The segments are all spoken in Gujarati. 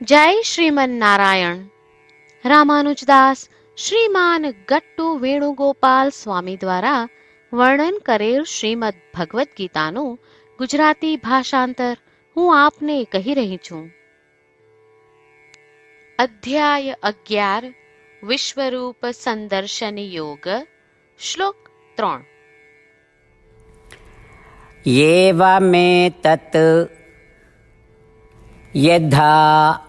જય શ્રીમન નારાયણ. રામાનુજદાસ શ્રીમાન ગટ્ટુ વેણુગોપાલ સ્વામી દ્વારા વર્ણન કરેલ શ્રીમદ ભગવદ્ ગીતાનું ગુજરાતી ભાષાંતર હું આપને કહી રહી છું. અધ્યાય 11 વિશ્વરૂપ સંદર્શન યોગ. શ્લોક 3. એવમેતત યથા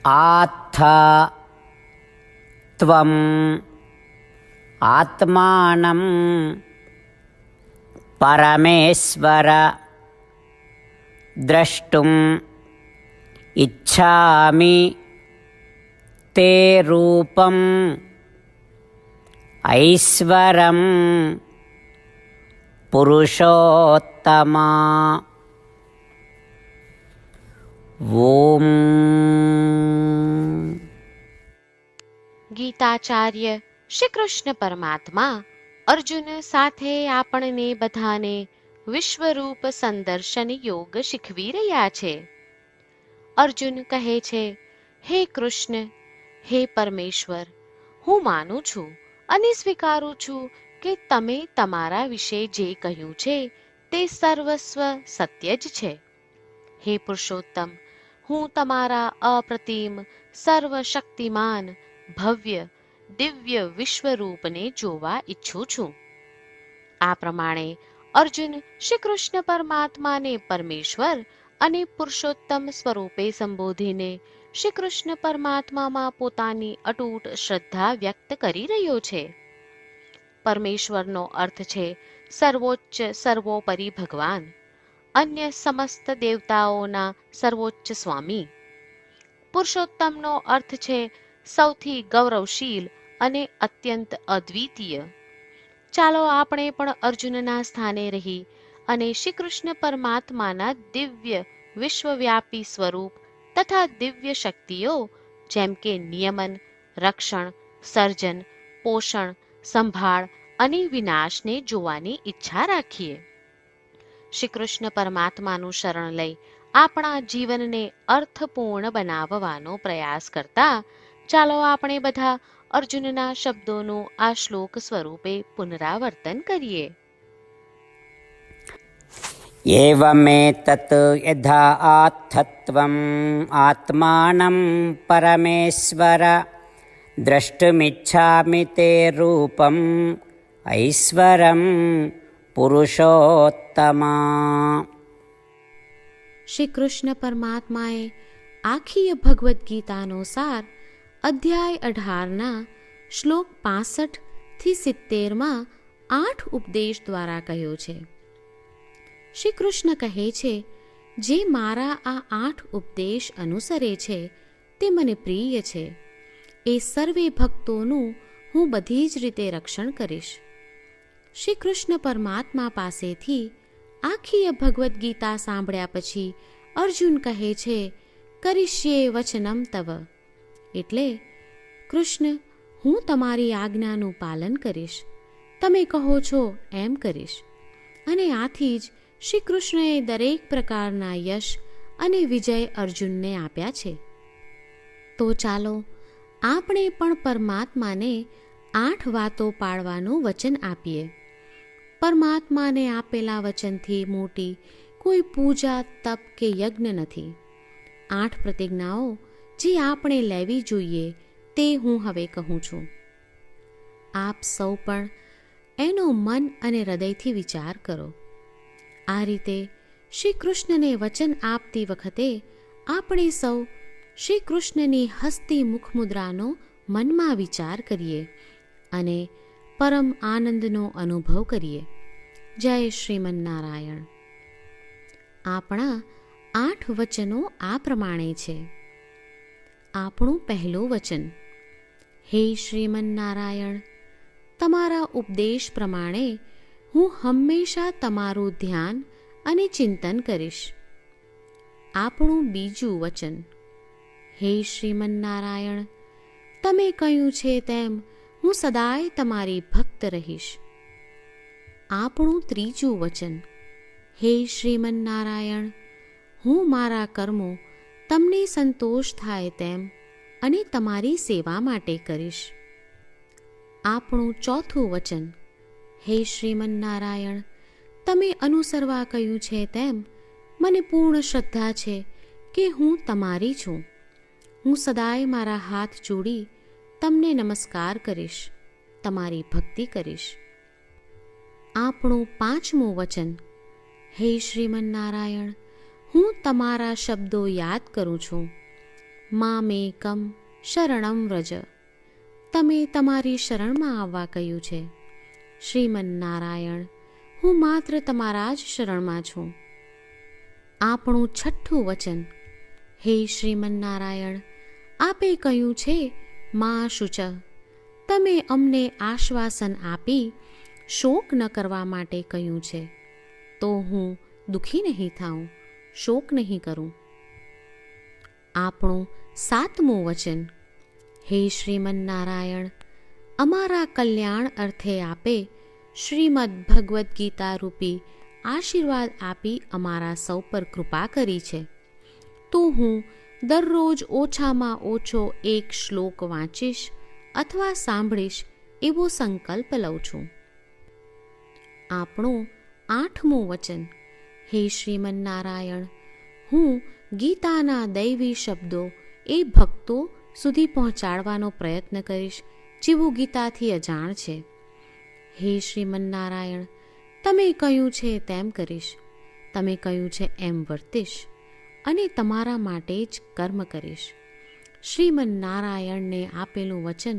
આત્થ ત્વમ આત્માનં પરમેશ્વર દ્રષ્ટુમ ઇચ્છામિ તે રૂપમ ઐશ્વરમ પુરુષોત્તમા. ઓમ. ગીતાચાર્ય શ્રી કૃષ્ણ પરમાત્મા અર્જુન સાથે આપણને બધાને વિશ્વરૂપ સંદર્શન યોગ શીખવી રહ્યા છે. અર્જુન કહે છે, હે કૃષ્ણ, હે પરમેશ્વર, હું માનું છું અને સ્વીકારું છું કે તમે તમારા વિશે જે કહ્યું છે તે સર્વસ્વ સત્ય જ છે. હે પુરુષોત્તમ, હું તમારા અપ્રતિમ સર્વશક્તિમાન ભવ્ય દિવ્ય વિશ્વરૂપને જોવા ઈચ્છું છું. આ પ્રમાણે અર્જુન શ્રી કૃષ્ણ પરમાત્માને પરમેશ્વર અને પુરુષોત્તમ સ્વરૂપે સંબોધીને શ્રી કૃષ્ણ પરમાત્મામાં પોતાની અતૂટ શ્રદ્ધા વ્યક્ત કરી રહ્યો છે. પરમેશ્વરનો અર્થ છે સર્વોચ્ચ સર્વોપરી ભગવાન, અન્ય સમસ્ત દેવતાઓના સર્વોચ્ચ સ્વામી. પુરુષોત્તમનો અર્થ છે સૌથી ગૌરવશીલ અને અત્યંત અદ્વિતીય. ચાલો આપણે પણ અર્જુનના સ્થાને રહી અને શ્રી કૃષ્ણ પરમાત્માના દિવ્ય વિશ્વવ્યાપી સ્વરૂપ તથા દિવ્ય શક્તિઓ જેમ કે નિયમન, રક્ષણ, સર્જન, પોષણ, સંભાળ અને વિનાશને જોવાની ઈચ્છા રાખીએ. શ્રી કૃષ્ણ પરમાત્માનું શરણ લઈ આપણા જીવનને અર્થપૂર્ણ બનાવવાનો પ્રયાસ કરતા ચાલો આપણે બધા અર્જુનના શબ્દોનું આ શ્લોક સ્વરૂપે પુનરાવર્તન કરીએ. એવમેતત યથા આત્થ ત્વમ આત્માનં પરમેશ્વર દ્રષ્ટુમિચ્છામિ તે રૂપમ ઐશ્વરમ પુરુષોત્તમા. શ્રી કૃષ્ણ પરમાત્માએ આખી ભગવદ્ ગીતાનો સાર અધ્યાય 18ના શ્લોક 65 થી 70માં 8 ઉપદેશ દ્વારા કહ્યો છે. શ્રી કૃષ્ણ કહે છે, જે મારા આ 8 ઉપદેશ અનુસરે છે તે મને પ્રિય છે. એ સર્વે ભક્તોનું હું બધી જ રીતે રક્ષણ કરીશ. શ્રી કૃષ્ણ પરમાત્મા પાસેથી આખી ભગવદ્ ગીતા સાંભળ્યા પછી અર્જુન કહે છે, કરિષ્યે વચનમ તવ, એટલે કૃષ્ણ, હું તમારી આજ્ઞાનું પાલન કરીશ, તમે કહો છો એમ કરીશ. અને આથી જ શ્રી કૃષ્ણએ દરેક પ્રકારના યશ અને વિજય અર્જુનને આપ્યા છે. તો ચાલો આપણે પણ પરમાત્માને 8 વાતો પાળવાનું વચન આપીએ. પરમાત્માને આપેલા વચનથી મોટી કોઈ પૂજા, તપ કે યજ્ઞ નથી. 8 પ્રતિજ્ઞાઓ જે આપણે લેવી જોઈએ તે હું હવે કહું છું. આપ સૌ પણ એનો મન અને હૃદયથી વિચાર કરો. આ રીતે શ્રી કૃષ્ણને વચન આપતી વખતે આપણે સૌ શ્રી કૃષ્ણની હસતી મુખમુદ્રાનો મનમાં વિચાર કરીએ અને પરમ આનંદનો અનુભવ કરીએ. જય શ્રીમન નારાયણ. આપણા 8 વચનો આ પ્રમાણે છે. આપણું પહેલું વચન, હે શ્રીમન નારાયણ, તમારા ઉપદેશ પ્રમાણે હું હંમેશા તમારું ધ્યાન અને ચિંતન કરીશ. આપણું બીજું વચન, હે શ્રીમન નારાયણ, તમે કહ્યું છે તેમ હું સદાય તમારી ભક્ત રહીશ. આપણું ત્રીજું વચન, હે શ્રીમન નારાયણ, હું મારા કર્મો તમને સંતોષ થાય તેમ અને તમારી સેવા માટે કરીશ. આપણું ચોથું વચન. હે શ્રીમન્નારાયણ, તમે અનુસરવા કહ્યું છે તેમ મને પૂર્ણ શ્રદ્ધા છે કે હું તમારી છું. હું સદાય મારા હાથ જોડી તમને નમસ્કાર કરીશ, તમારી ભક્તિ કરીશ. આપણું પાંચમું વચન. હે શ્રીમન્નારાયણ, હું તમારા શબ્દો યાદ કરું છું. મામેકમ શરણમ વ્રજ. તમે તમારી શરણમાં આવવા કહ્યું છે. શ્રીમન્નારાયણ, હું માત્ર તમારા જ શરણમાં છું. આપણું છઠ્ઠું વચન. હે શ્રીમન્નારાયણ, આપે કહ્યું છે મા શુચ. તમે અમને આશ્વાસન આપી શોક ન કરવા માટે કહ્યું છે, તો હું દુઃખી નહીં થાઉં, શોક નહીં કરું. આપણું સાતમું વચન. હે શ્રીમન્નારાયણ, અમારા કલ્યાણ અર્થે આપે શ્રીમદ્ ભગવદ્ ગીતા રૂપી આશીર્વાદ આપી અમારા સૌ પર કૃપા કરી છે, તો હું દરરોજ ઓછામાં ઓછો એક શ્લોક વાંચીશ અથવા સાંભળીશ એવો સંકલ્પ લઉં છું. આપણું આઠમું વચન. હે શ્રીમન્નારાયણ, હું ગીતાના દૈવી શબ્દો એ ભક્તો સુધી પહોંચાડવાનો પ્રયત્ન કરીશ જેઓ ગીતાથી અજાણ છે. હે શ્રીમન્નારાયણ, તમે કહ્યું છે તેમ કરીશ, તમે કહ્યું છે એમ વર્તીશ અને તમારા માટે જ કર્મ કરીશ. શ્રીમન્નારાયણને આપેલું વચન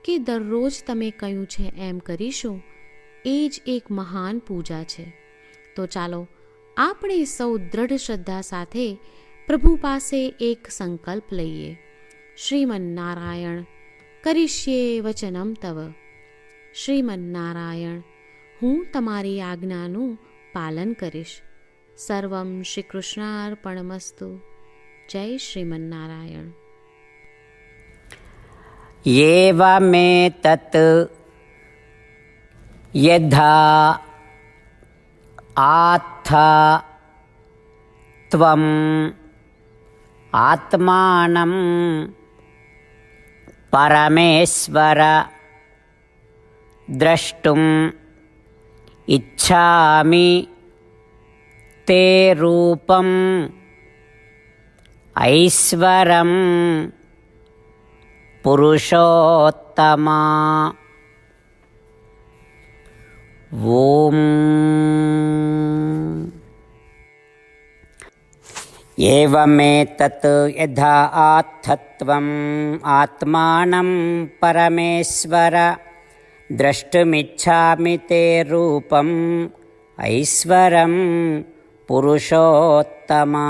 કે દરરોજ તમે કહ્યું છે એમ કરીશું, એ જ એક મહાન પૂજા છે. તો ચાલો આપણે સૌ દ્રઢ શ્રદ્ધા સાથે પ્રભુ પાસે એક સંકલ્પ લઈએ. શ્રીમન્નારાયણ, કરીશ્યે વચનમ તવ. શ્રીમન્નારાયણ, હું તમારી આજ્ઞાનું પાલન કરીશ. સર્વમ શ્રી કૃષ્ણાર્પણમસ્તુ. જય શ્રીમન્નારાયણ. એવમેતત યથા આત્થ ત્વમ આત્માનં પરમેશ્વર દ્રષ્ટુમ ઇચ્છામિ તે રૂપમ ઐશ્વરમ પુરુષોત્તમા. ઓમ. એવમેતત યથા આત્થત્વમ આત્માનં પરમેશ્વર દ્રષ્ટુમિચ્છામિ તે રૂપમ ઐશ્વરમ પુરુષોત્તમા.